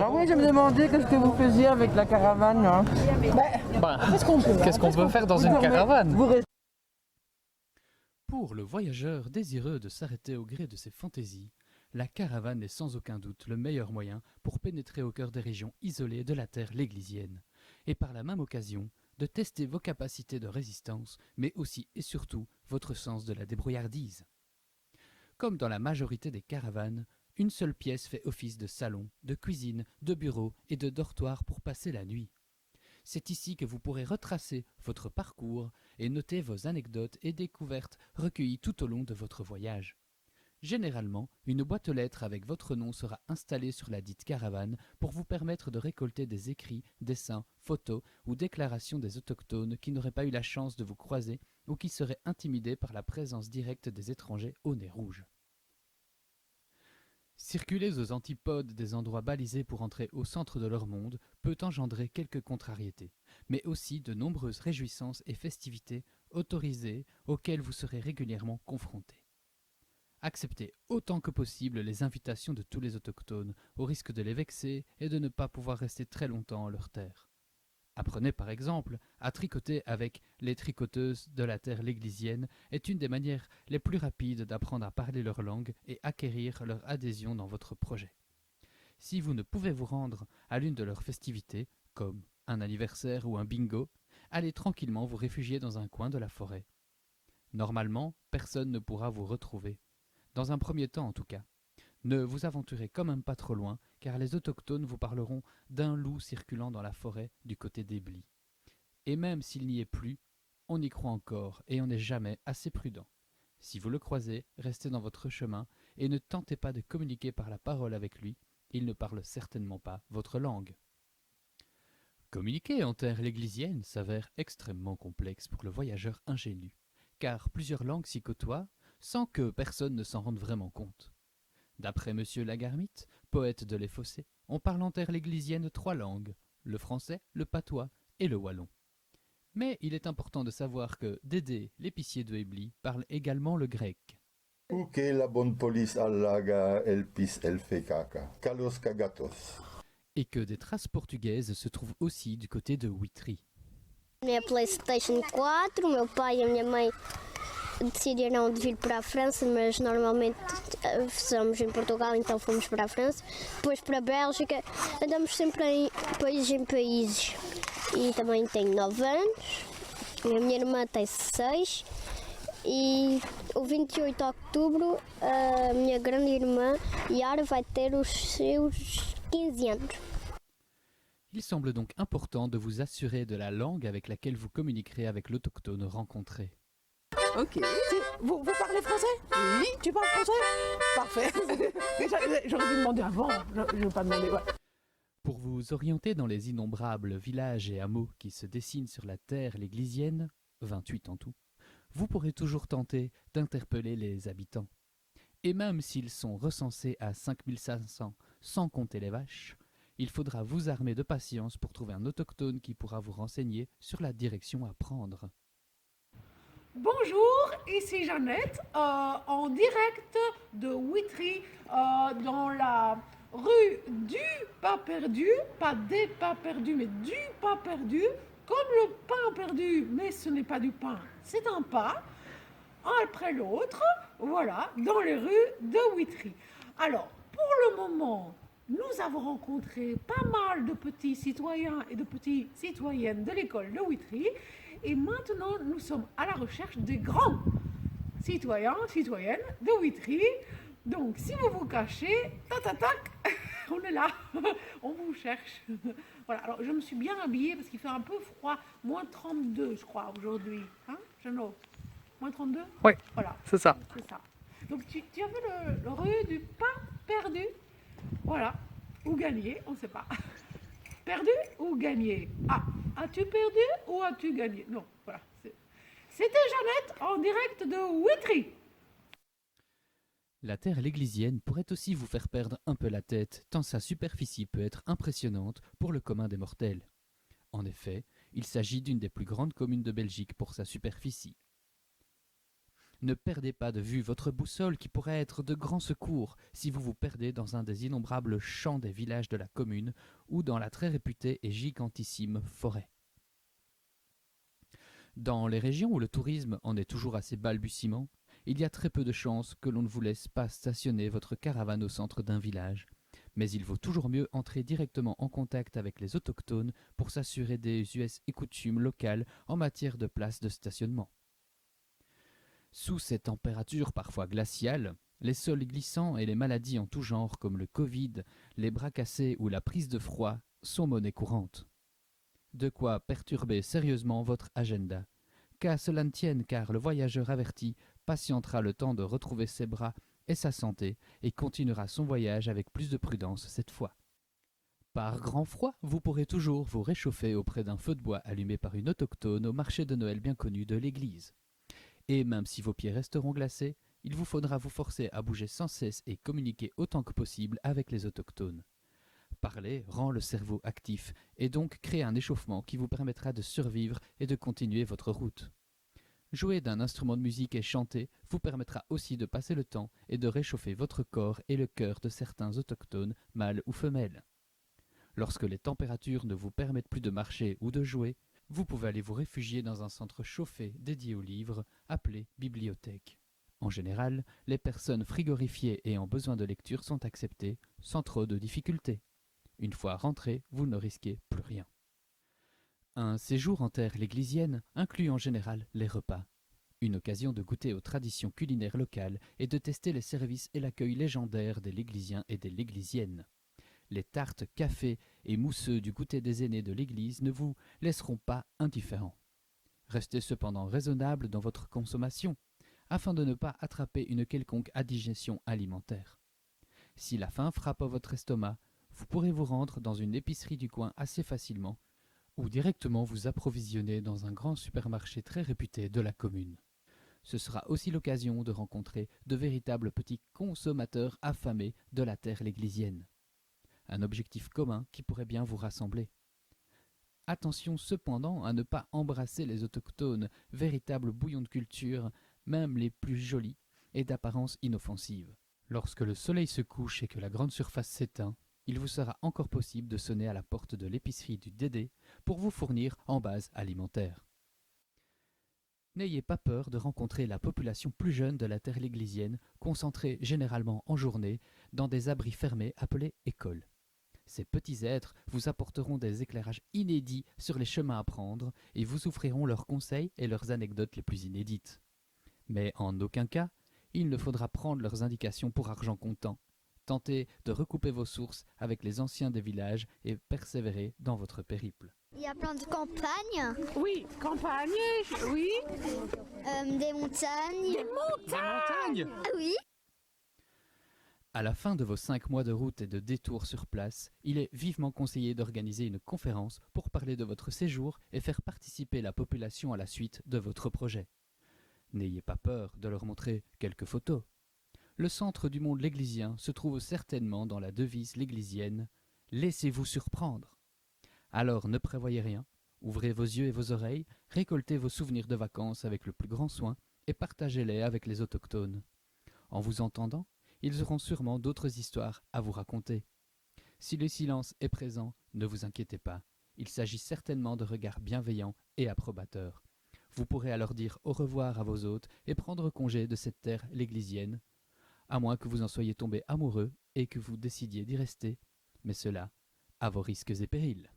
Ah oui, je me demandais qu'est-ce que vous faisiez avec la caravane. Hein. Qu'est-ce qu'on peut faire dans une caravane? Vous restez Pour le voyageur désireux de s'arrêter au gré de ses fantaisies, la caravane est sans aucun doute le meilleur moyen pour pénétrer au cœur des régions isolées de la terre léglisienne, et par la même occasion de tester vos capacités de résistance, mais aussi et surtout votre sens de la débrouillardise. Comme dans la majorité des caravanes, une seule pièce fait office de salon, de cuisine, de bureau et de dortoir pour passer la nuit. C'est ici que vous pourrez retracer votre parcours et noter vos anecdotes et découvertes recueillies tout au long de votre voyage. Généralement, une boîte aux lettres avec votre nom sera installée sur la dite caravane pour vous permettre de récolter des écrits, dessins, photos ou déclarations des autochtones qui n'auraient pas eu la chance de vous croiser ou qui seraient intimidés par la présence directe des étrangers au nez rouge. Circuler aux antipodes des endroits balisés pour entrer au centre de leur monde peut engendrer quelques contrariétés, mais aussi de nombreuses réjouissances et festivités autorisées auxquelles vous serez régulièrement confrontés. Acceptez autant que possible les invitations de tous les autochtones, au risque de les vexer et de ne pas pouvoir rester très longtemps en leur terre. Apprenez par exemple à tricoter avec les tricoteuses de la terre léglisienne est une des manières les plus rapides d'apprendre à parler leur langue et acquérir leur adhésion dans votre projet. Si vous ne pouvez vous rendre à l'une de leurs festivités, comme un anniversaire ou un bingo, allez tranquillement vous réfugier dans un coin de la forêt. Normalement, personne ne pourra vous retrouver. Dans un premier temps en tout cas. Ne vous aventurez quand même pas trop loin, car les autochtones vous parleront d'un loup circulant dans la forêt du côté d'Ebly. Et même s'il n'y est plus, on y croit encore et on n'est jamais assez prudent. Si vous le croisez, restez dans votre chemin et ne tentez pas de communiquer par la parole avec lui, il ne parle certainement pas votre langue. Communiquer en terre léglisienne s'avère extrêmement complexe pour le voyageur ingénu, car plusieurs langues s'y côtoient sans que personne ne s'en rende vraiment compte. D'après M. Lagarmite, poète de Les Fossés, on parle en terre léglisienne 3 langues, le français, le patois et le wallon. Mais il est important de savoir que Dédé, l'épicier de Ebly, parle également le grec. Uke la bonne police allaga elpis elfekaka, kalos kagatos. Et que des traces portugaises se trouvent aussi du côté de Witry. Minha PlayStation 4, o meu pai e a minha mãe decidiram de vir para a França, mas normalmente somos em Portugal, então fomos para a França. Depois para a Bélgica, andamos sempre em países. E também tenho 9 anos, a minha irmã tem 6 e o 28 de outubro a minha grande irmã Yara vai ter os seus 15 anos. Il semble donc important de vous assurer de la langue avec laquelle vous communiquerez avec l'autochtone rencontré. Ok. Vous parlez français? Oui. Tu parles français? Parfait. J'aurais dû demander avant. Je n'ai pas demandé. Ouais. Pour vous orienter dans les innombrables villages et hameaux qui se dessinent sur la terre léglisienne, 28 en tout, vous pourrez toujours tenter d'interpeller les habitants. Et même s'ils sont recensés à 5500 sans compter les vaches, il faudra vous armer de patience pour trouver un autochtone qui pourra vous renseigner sur la direction à prendre. Bonjour, ici Jeannette, en direct de Witry, dans la rue du pas perdu, pas des pas perdus, mais du pas perdu, comme le pain perdu, mais ce n'est pas du pain, c'est un pas, un après l'autre, voilà, dans les rues de Witry. Alors, pour le moment, nous avons rencontré pas mal de petits citoyens et de petites citoyennes de l'école de Witry, et maintenant nous sommes à la recherche des grands citoyens, citoyennes de Witry. Donc si vous vous cachez, tac, on est là, on vous cherche. Voilà, alors je me suis bien habillée parce qu'il fait un peu froid, moins 32 je crois aujourd'hui, hein Jeannot? Moins 32? Oui, voilà, c'est ça. c'est ça. Donc tu as vu le rue du pas perdu? Voilà, ou gagné, on ne sait pas. Perdu ou gagné? Ah, as-tu perdu ou as-tu gagné? Non, voilà. C'était Jeannette en direct de Witry. La terre léglisienne pourrait aussi vous faire perdre un peu la tête, tant sa superficie peut être impressionnante pour le commun des mortels. En effet, il s'agit d'une des plus grandes communes de Belgique pour sa superficie. Ne perdez pas de vue votre boussole qui pourrait être de grand secours si vous vous perdez dans un des innombrables champs des villages de la commune ou dans la très réputée et gigantissime forêt. Dans les régions où le tourisme en est toujours à ses balbutiements, il y a très peu de chances que l'on ne vous laisse pas stationner votre caravane au centre d'un village. Mais il vaut toujours mieux entrer directement en contact avec les autochtones pour s'assurer des us et coutumes locales en matière de places de stationnement. Sous ces températures parfois glaciales, les sols glissants et les maladies en tout genre comme le Covid, les bras cassés ou la prise de froid sont monnaie courante. De quoi perturber sérieusement votre agenda. Qu'à cela ne tienne, car le voyageur averti patientera le temps de retrouver ses bras et sa santé et continuera son voyage avec plus de prudence cette fois. Par grand froid, vous pourrez toujours vous réchauffer auprès d'un feu de bois allumé par une autochtone au marché de Noël bien connu de l'église. Et même si vos pieds resteront glacés, il vous faudra vous forcer à bouger sans cesse et communiquer autant que possible avec les autochtones. Parler rend le cerveau actif et donc crée un échauffement qui vous permettra de survivre et de continuer votre route. Jouer d'un instrument de musique et chanter vous permettra aussi de passer le temps et de réchauffer votre corps et le cœur de certains autochtones, mâles ou femelles. Lorsque les températures ne vous permettent plus de marcher ou de jouer, vous pouvez aller vous réfugier dans un centre chauffé dédié aux livres, appelé bibliothèque. En général, les personnes frigorifiées et en besoin de lecture sont acceptées sans trop de difficultés. Une fois rentrés, vous ne risquez plus rien. Un séjour en terre léglisienne inclut en général les repas. Une occasion de goûter aux traditions culinaires locales et de tester les services et l'accueil légendaire des léglisiens et des léglisiennes. Les tartes, cafés et mousseux du goûter des aînés de l'église ne vous laisseront pas indifférents. Restez cependant raisonnable dans votre consommation, afin de ne pas attraper une quelconque indigestion alimentaire. Si la faim frappe à votre estomac, vous pourrez vous rendre dans une épicerie du coin assez facilement, ou directement vous approvisionner dans un grand supermarché très réputé de la commune. Ce sera aussi l'occasion de rencontrer de véritables petits consommateurs affamés de la terre léglisienne. Un objectif commun qui pourrait bien vous rassembler. Attention cependant à ne pas embrasser les autochtones, véritables bouillons de culture, même les plus jolis et d'apparence inoffensive. Lorsque le soleil se couche et que la grande surface s'éteint, il vous sera encore possible de sonner à la porte de l'épicerie du Dédé pour vous fournir en base alimentaire. N'ayez pas peur de rencontrer la population plus jeune de la terre léglisienne, concentrée généralement en journée dans des abris fermés appelés écoles. Ces petits êtres vous apporteront des éclairages inédits sur les chemins à prendre et vous offriront leurs conseils et leurs anecdotes les plus inédites. Mais en aucun cas, il ne faudra prendre leurs indications pour argent comptant. Tentez de recouper vos sources avec les anciens des villages et persévérez dans votre périple. Il y a plein de campagnes, Oui, campagne, oui. des montagnes. Des montagnes. Ah oui. À la fin de vos 5 mois de route et de détours sur place, il est vivement conseillé d'organiser une conférence pour parler de votre séjour et faire participer la population à la suite de votre projet. N'ayez pas peur de leur montrer quelques photos. Le centre du monde léglisien se trouve certainement dans la devise léglisienne « Laissez-vous surprendre ». Alors ne prévoyez rien, ouvrez vos yeux et vos oreilles, récoltez vos souvenirs de vacances avec le plus grand soin et partagez-les avec les autochtones. En vous entendant, ils auront sûrement d'autres histoires à vous raconter. Si le silence est présent, ne vous inquiétez pas, il s'agit certainement de regards bienveillants et approbateurs. Vous pourrez alors dire au revoir à vos hôtes et prendre congé de cette terre léglisienne, à moins que vous en soyez tombé amoureux et que vous décidiez d'y rester, mais cela à vos risques et périls.